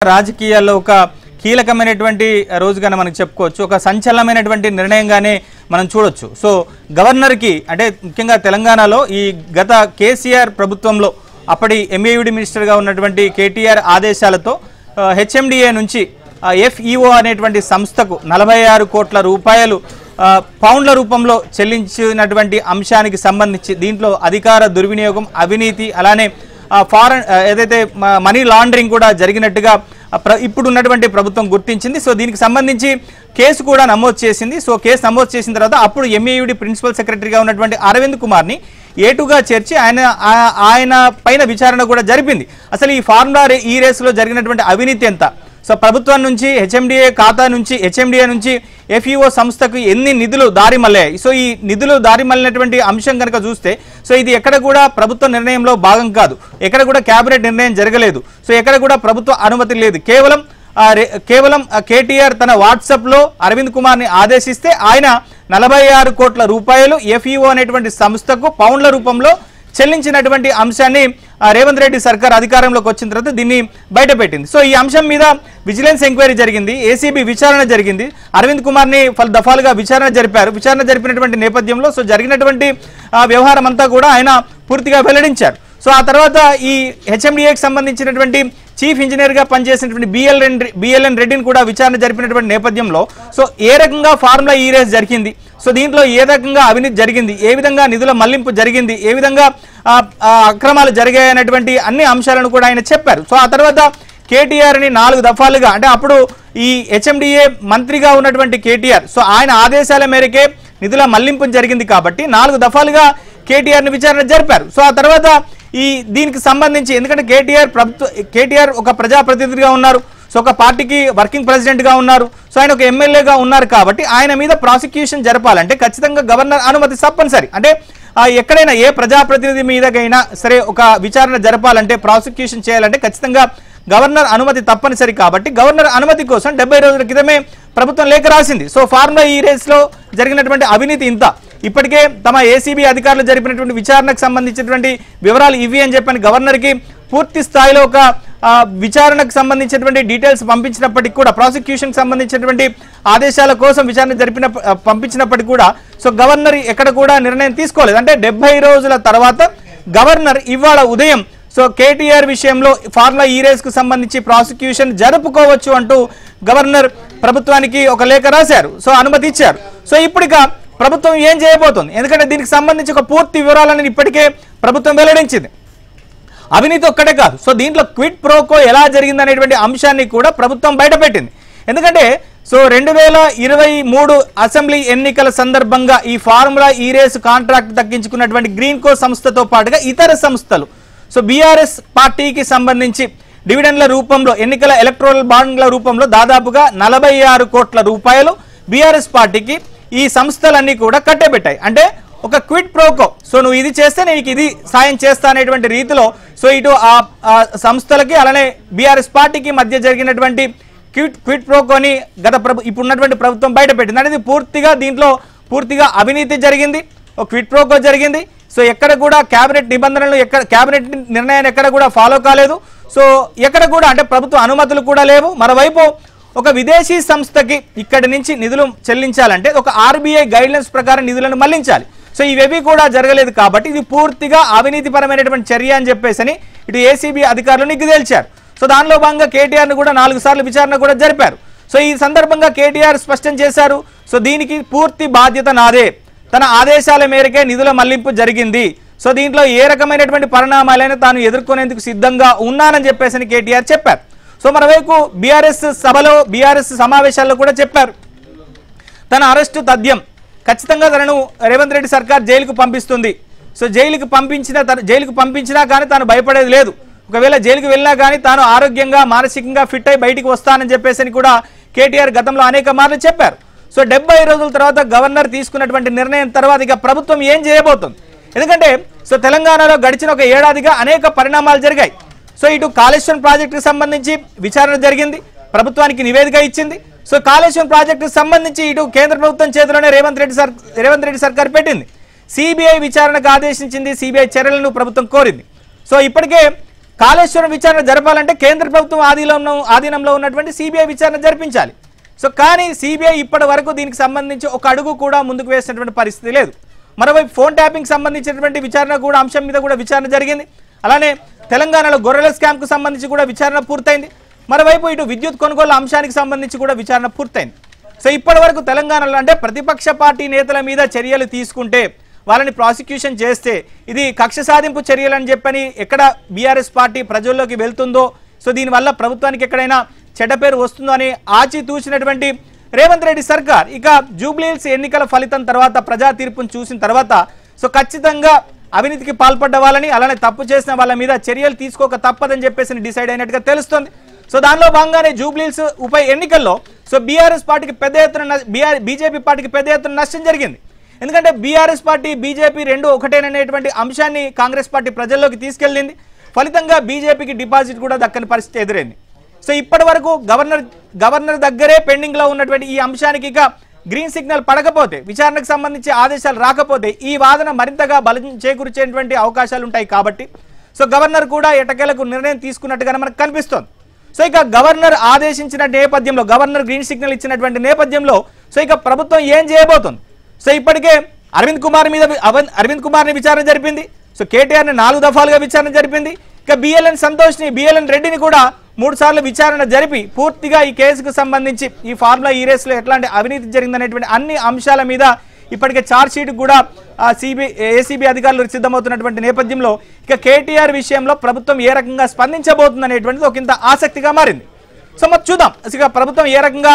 రాజకీయాల్లో ఒక కీలకమైనటువంటి రోజుగానే మనకు చెప్పుకోవచ్చు. ఒక సంచలనమైనటువంటి నిర్ణయంగానే మనం చూడొచ్చు. సో గవర్నర్ కి అంటే ముఖ్యంగా తెలంగాణలో ఈ గత కేసీఆర్ ప్రభుత్వంలో అప్పటి ఎంఏయుడి మినిస్టర్ గా ఉన్నటువంటి కేటీఆర్ ఆదేశాలతో హెచ్ఎండిఏ నుంచి ఎఫ్ఈఓ అనేటువంటి సంస్థకు 46 కోట్ల రూపాయలు పౌండ్ల రూపంలో చెల్లించినటువంటి అంశానికి సంబంధించి దీంట్లో అధికార దుర్వినియోగం, అవినీతి, అలానే ఫారెన్ ఏదైతే మనీ లాండరింగ్ కూడా జరిగినట్టుగా ఇప్పుడు ఉన్నటువంటి ప్రభుత్వం గుర్తించింది. సో దీనికి సంబంధించి కేసు కూడా నమోదు చేసింది. సో కేసు నమోదు చేసిన తర్వాత అప్పుడు ఎంఏయుడి ప్రిన్సిపల్ సెక్రటరీగా ఉన్నటువంటి అరవింద్ కుమార్ని ఏటుగా చేర్చి ఆయన పైన విచారణ కూడా జరిపింది. అసలు ఈ ఫార్ములా ఈ రేసులో జరిగినటువంటి అవినీతి ఎంత, సో ప్రభుత్వం నుంచి హెచ్ఎండిఏ ఖాతా నుంచి హెచ్ఎండిఏ నుంచి ఎఫ్ఈఓ సంస్థకు ఎన్ని నిధులు దారి మళ్ళాయి. సో ఈ నిధులు దారి మళ్ళినటువంటి అంశం కనుక చూస్తే సో ఇది ఎక్కడ కూడా ప్రభుత్వ నిర్ణయంలో భాగం కాదు, ఎక్కడ కూడా కేబినెట్ నిర్ణయం జరగలేదు, సో ఎక్కడ కూడా ప్రభుత్వ అనుమతి లేదు. కేవలం కేటీఆర్ తన వాట్సాప్లో అరవింద్ కుమార్ని ఆదేశిస్తే ఆయన 46 కోట్ల రూపాయలు ఎఫ్ఈఓ అనేటువంటి సంస్థకు పౌండ్ల రూపంలో చెల్లించినటువంటి అంశాన్ని రేవంత్ రెడ్డి సర్కార్ అధికారంలోకి వచ్చిన తర్వాత దీన్ని బయటపెట్టింది. సో ఈ అంశం మీద విజిలెన్స్ ఎంక్వైరీ జరిగింది, ఏసీబీ విచారణ జరిగింది, అరవింద్ కుమార్ని పలు దఫాలుగా విచారణ జరిపారు. విచారణ జరిపినటువంటి నేపథ్యంలో సో జరిగినటువంటి వ్యవహారం అంతా కూడా ఆయన పూర్తిగా వెల్లడించారు. సో ఆ తర్వాత ఈ హెచ్ఎండిఏకి సంబంధించినటువంటి చీఫ్ ఇంజనీర్గా పనిచేసినటువంటి బిఎల్ఎన్ రెడ్డిని కూడా విచారణ జరిపినటువంటి నేపథ్యంలో సో ఏ రకంగా ఫార్ములా ఈ రేస్ జరిగింది, సో దీంట్లో ఏ రకంగా అవినీతి జరిగింది, ఏ విధంగా నిధుల మళ్లింపు జరిగింది, ఏ విధంగా అక్రమాలు జరిగాయనేటువంటి అన్ని అంశాలను కూడా ఆయన చెప్పారు. సో ఆ తర్వాత కేటీఆర్ని 4 దఫాలుగా అంటే అప్పుడు ఈ హెచ్ఎండిఏ మంత్రిగా ఉన్నటువంటి కేటీఆర్ సో ఆయన ఆదేశాల మేరకే నిధుల మళ్లింపు జరిగింది కాబట్టి 4 దఫాలుగా కేటీఆర్ని విచారణ జరిపారు. సో ఆ తర్వాత దీనికి సంబంధించి ఎందుకంటే కేటీఆర్ ఒక ప్రజాప్రతినిధిగా ఉన్నారు, సో ఒక పార్టీకి వర్కింగ్ ప్రెసిడెంట్గా ఉన్నారు, సో ఆయన ఒక ఎమ్మెల్యేగా ఉన్నారు కాబట్టి ఆయన మీద ప్రాసిక్యూషన్ జరపాలంటే ఖచ్చితంగా గవర్నర్ అనుమతి తప్పనిసరి. అంటే ఎక్కడైనా ఏ ప్రజాప్రతినిధి మీదకైనా సరే ఒక విచారణ జరపాలంటే ప్రాసిక్యూషన్ చేయాలంటే ఖచ్చితంగా గవర్నర్ అనుమతి తప్పనిసరి కాబట్టి గవర్నర్ అనుమతి కోసం 70 రోజుల క్రితమే ప్రభుత్వం లేఖ రాసింది. సో ఫార్ములా ఈ రేస్లో జరిగినటువంటి అవినీతి ఇంత, ఇప్పటికే తమ ఏసీబీ అధికారులు జరిపినటువంటి విచారణకు సంబంధించినటువంటి వివరాలు ఇవి అని చెప్పని గవర్నర్కి పూర్తి స్థాయిలో ఒక విచారణకు సంబంధించినటువంటి డీటెయిల్స్ పంపించినప్పటికీ కూడా ప్రాసిక్యూషన్కి సంబంధించినటువంటి ఆదేశాల కోసం విచారణ పంపించినప్పటికీ కూడా సో గవర్నర్ ఎక్కడ కూడా నిర్ణయం తీసుకోలేదు. అంటే 70 రోజుల తర్వాత గవర్నర్ ఇవాళ ఉదయం సో కేటీఆర్ విషయంలో ఫార్ములా ఈ రేస్కు సంబంధించి ప్రాసిక్యూషన్ జరుపుకోవచ్చు అంటూ గవర్నర్ ప్రభుత్వానికి ఒక లేఖ రాశారు, సో అనుమతి ఇచ్చారు. సో ఇప్పటిక ప్రభుత్వం ఏం చేయబోతోంది, ఎందుకంటే దీనికి సంబంధించి ఒక పూర్తి వివరాలను ఇప్పటికే ప్రభుత్వం వెల్లడించింది. అవినీతి ఒక్కటే కాదు, సో దీంట్లో క్విడ్ ప్రోకో ఎలా జరిగిందనేటువంటి అంశాన్ని కూడా ప్రభుత్వం బయటపెట్టింది. ఎందుకంటే సో 2023 అసెంబ్లీ ఎన్నికల సందర్భంగా ఈ ఫార్ములా ఈ రేసు కాంట్రాక్ట్ దక్కించుకున్నటువంటి గ్రీన్కో సంస్థతో పాటుగా ఇతర సంస్థలు సో బీఆర్ఎస్ పార్టీకి సంబంధించి డివిడెండ్ల రూపంలో ఎన్నికల ఎలక్ట్రల్ బాండ్ల రూపంలో దాదాపుగా 46 కోట్ల రూపాయలు బీఆర్ఎస్ పార్టీకి ఈ సంస్థలన్నీ కూడా కట్టబెట్టాయి. అంటే ఒక క్విడ్ ప్రోకో, సో నువ్వు ఇది చేస్తే నీకు ఇది సాయం చేస్తా అనేటువంటి రీతిలో సో ఇటు ఆ సంస్థలకి అలానే బీఆర్ఎస్ పార్టీకి మధ్య జరిగినటువంటి క్విడ్ ప్రోకోని ఇప్పుడున్నటువంటి ప్రభుత్వం బయటపెట్టింది. అనేది దీంట్లో పూర్తిగా అవినీతి జరిగింది, ఒక క్విడ్ ప్రోకో జరిగింది. సో ఎక్కడ కూడా కేబినెట్ నిబంధనలు కేబినెట్ నిర్ణయాన్ని ఎక్కడ కూడా ఫాలో కాలేదు. సో ఎక్కడ కూడా అంటే ప్రభుత్వ అనుమతులు కూడా లేవు. మరోవైపు ఒక విదేశీ సంస్థకి ఇక్కడి నుంచి నిధులు చెల్లించాలంటే ఒక ఆర్బీఐ గైడ్లైన్స్ ప్రకారం నిధులను మళ్లించాలి. సో ఇవేవి కూడా జరగలేదు కాబట్టి ఇది పూర్తిగా అవినీతిపరమైనటువంటి చర్య అని చెప్పేసి ఇటు ఏసీబీ అధికారులు నిగ్గుదేల్చారు. సో దానిలో భాగంగా కేటీఆర్ను కూడా 4 సార్లు విచారణ కూడా జరిపారు. సో ఈ సందర్భంగా కేటీఆర్ స్పష్టం చేశారు, సో దీనికి పూర్తి బాధ్యత నాదే, తన ఆదేశాల మేరకే నిధుల మళ్లింపు జరిగింది, సో దీంట్లో ఏ రకమైనటువంటి పరిణామాలైనా తాను ఎదుర్కొనేందుకు సిద్ధంగా ఉన్నానని చెప్పేసి కేటీఆర్ చెప్పారు. సో మరోవైపు బీఆర్ఎస్ సమావేశాల్లో కూడా చెప్పారు, తన అరెస్టు తథ్యం ఖచ్చితంగా తనను రేవంత్ రెడ్డి సర్కార్ జైలుకు పంపిస్తుంది. సో జైలుకు పంపించినా కానీ తాను భయపడేది లేదు, ఒకవేళ జైలుకు వెళ్ళినా కానీ తాను ఆరోగ్యంగా మానసికంగా ఫిట్ అయి బయటికి వస్తానని చెప్పేసి కూడా కేటీఆర్ గతంలో అనేక మార్లు చెప్పారు. సో 70 రోజుల తర్వాత గవర్నర్ తీసుకున్నటువంటి నిర్ణయం తర్వాత ఇక ప్రభుత్వం ఏం చేయబోతుంది, ఎందుకంటే సో తెలంగాణలో గడిచిన ఒక ఏడాదిగా అనేక పరిణామాలు జరిగాయి. సో ఇటు కాళేశ్వరం ప్రాజెక్టుకు సంబంధించి విచారణ జరిగింది, ప్రభుత్వానికి నివేదిక ఇచ్చింది. సో కాళేశ్వరం ప్రాజెక్టుకు సంబంధించి ఇటు కేంద్ర ప్రభుత్వం చేతిలోనే రేవంత్ రెడ్డి సర్కార్ పెట్టింది, సిబిఐ విచారణకు ఆదేశించింది, సిబిఐ చర్యలను ప్రభుత్వం కోరింది. సో ఇప్పటికే కాళేశ్వరం విచారణ జరపాలంటే కేంద్ర ప్రభుత్వం ఆధీనంలో ఉన్నటువంటి సిబిఐ విచారణ జరిపించాలి. సో కానీ సిబిఐ ఇప్పటి వరకు దీనికి సంబంధించి ఒక అడుగు కూడా ముందుకు వేసినటువంటి పరిస్థితి లేదు. మరోవైపు ఫోన్ ట్యాపింగ్ సంబంధించినటువంటి విచారణ కూడా అంశం మీద కూడా విచారణ జరిగింది. అలానే తెలంగాణలో గొర్రెల స్కామ్కు సంబంధించి కూడా విచారణ పూర్తయింది. మరోవైపు ఇటు విద్యుత్ కొనుగోలు అంశానికి సంబంధించి కూడా విచారణ పూర్తయింది. సో ఇప్పటి వరకు తెలంగాణలో అంటే ప్రతిపక్ష పార్టీ నేతల మీద చర్యలు తీసుకుంటే వాళ్ళని ప్రాసిక్యూషన్ చేస్తే ఇది కక్ష సాధింపు చర్యలని చెప్పని ఎక్కడ బీఆర్ఎస్ పార్టీ ప్రజల్లోకి వెళ్తుందో, సో దీనివల్ల ప్రభుత్వానికి ఎక్కడైనా చెడ్డ పేరు వస్తుందో అని ఆచితూచినటువంటి రేవంత్ రెడ్డి సర్కార్ ఇక జూబ్లీహిల్స్ ఎన్నికల ఫలితం తర్వాత ప్రజా తీర్పును చూసిన తర్వాత సో ఖచ్చితంగా అవినీతికి పాల్పడ్డ వాళ్ళని అలానే తప్పు చేసిన వాళ్ళ మీద చర్యలు తీసుకోక తప్పదని చెప్పేసి డిసైడ్ అయినట్టుగా తెలుస్తుంది. సో దానిలో భాగంగానే జూబ్లీహిల్స్ ఉప ఎన్నికల్లో సో బీఆర్ఎస్ పార్టీకి పెద్ద ఎత్తున బీజేపీ పార్టీకి పెద్ద ఎత్తున నష్టం జరిగింది. ఎందుకంటే బీఆర్ఎస్ పార్టీ బీజేపీ రెండు ఒకటేననేటువంటి అంశాన్ని కాంగ్రెస్ పార్టీ ప్రజల్లోకి తీసుకెళ్ళింది. ఫలితంగా బీజేపీకి డిపాజిట్ కూడా దక్కని పరిస్థితి ఎదురైంది. సో ఇప్పటి వరకు గవర్నర్ దగ్గరే పెండింగ్లో ఉన్నటువంటి ఈ అంశానికి ఇక గ్రీన్ సిగ్నల్ పడకపోతే, విచారణకు సంబంధించి ఆదేశాలు రాకపోతే ఈ వాదన మరింతగా బలం చేకూర్చేటువంటి అవకాశాలు ఉంటాయి. కాబట్టి సో గవర్నర్ కూడా ఎటకేలకు నిర్ణయం తీసుకున్నట్టుగానే మనకు కనిపిస్తోంది. సో ఇక గవర్నర్ ఆదేశించిన నేపథ్యంలో, గవర్నర్ గ్రీన్ సిగ్నల్ ఇచ్చినటువంటి నేపథ్యంలో సో ఇక ప్రభుత్వం ఏం చేయబోతుంది? సో ఇప్పటికే అరవింద్ కుమార్ని విచారణ జరిపింది. సో కేటీఆర్ని 4 దఫాలుగా విచారణ జరిపింది. ఇక బిఎల్ఎన్ రెడ్డిని కూడా 3 సార్లు విచారణ జరిపి పూర్తిగా ఈ కేసుకు సంబంధించి ఈ ఫార్ములా ఈ రేసులో ఎట్లాంటి అవినీతి జరిగిందనేటువంటి అన్ని అంశాల మీద ఇప్పటికే ఛార్జ్ షీట్ కూడా ఏసీబీ అధికారులు సిద్ధమవుతున్నటువంటి నేపథ్యంలో ఇక కేటీఆర్ విషయంలో ప్రభుత్వం ఏ రకంగా స్పందించబోతుంది అనేటువంటిది ఒక ఇంత ఆసక్తిగా మారింది. సో మరి చూద్దాం ఇక ప్రభుత్వం ఏ రకంగా